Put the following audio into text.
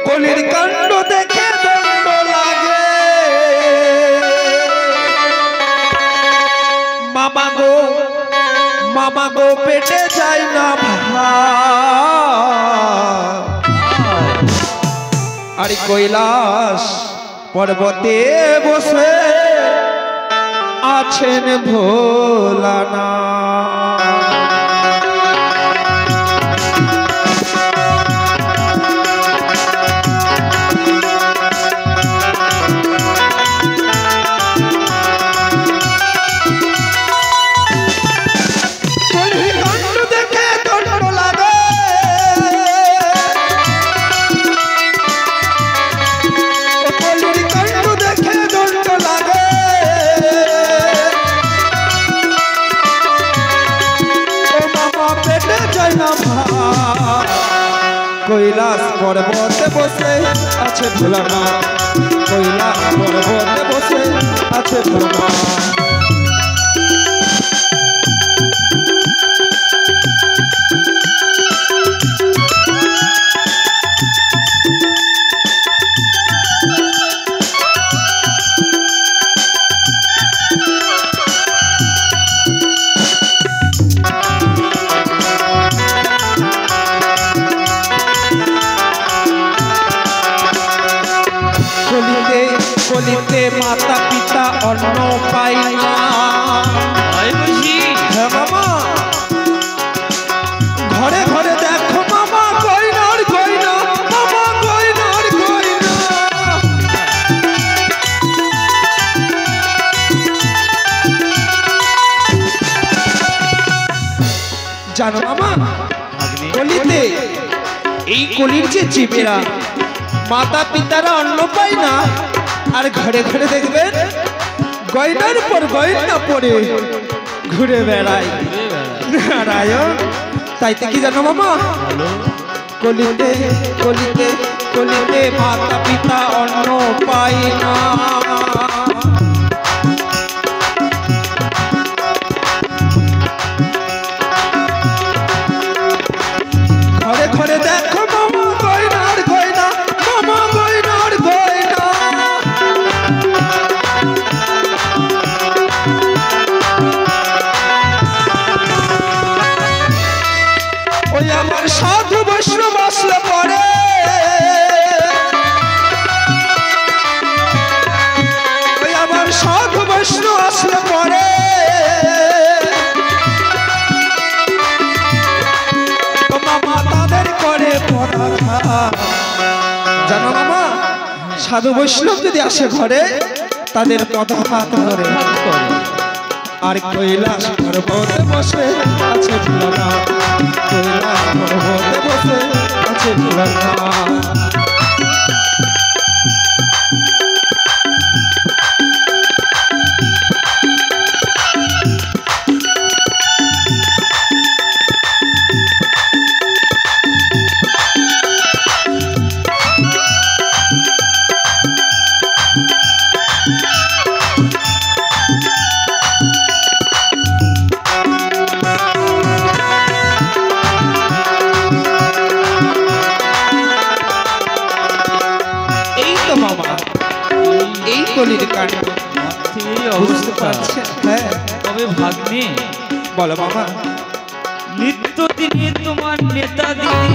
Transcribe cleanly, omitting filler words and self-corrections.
কলির কাণ্ড দেখে দণ্ড লাগে মামা গো পেটে যায় না আর কৈলাস পর্বতে বসে আছেন ভোলানাথ। কৈলাস পর্বতে বসে আছে ভোলানাথ, কৈলাস পর্বতে বসে আছে ভোলানাথ। কলিতে মাতা পিতা অন্ন পাই না। হ্যাঁ মামা, ঘরে ঘরে দেখো মামা গয়নার গয়না, মামা গয়নার গয়না। জানো মামা, কলিতে এই কলির যে জীবেরা মাতা পিতারা অন্ন পায় না, আর ঘরে ঘরে দেখবেন গয়নার পর গয়না পরে ঘুরে বেড়ায় নারায়ণ। তাইতে কি জানো মামা, কলিতে কলিতে কলিতে মাতা পিতা অন্ন পায় না। ঘরে ঘরে দেখো মামা গয়নার গয়না, মামা গয়নার গয়না। ওই আমার সাধু বৈষ্ণব আসলে পরে, ওই আমার সাধু বৈষ্ণব আসলে পরে মামা তাদের করে পড়া। জানো মামা, সাধু বৈষ্ণব যদি আসে ঘরে তাদের পদাঘাত করে। আর কৈলাস পর্বতে বসে আছে ভোলানাথ, কৈলাস পর্বতে বসে আছে ভোলানাথ। এই কলির কাণ্ড বুঝতে পারছেন? হ্যাঁ, তবে ভাগ্নে বলো মামা। নিত্যদিনে তোমার নেতা দিদি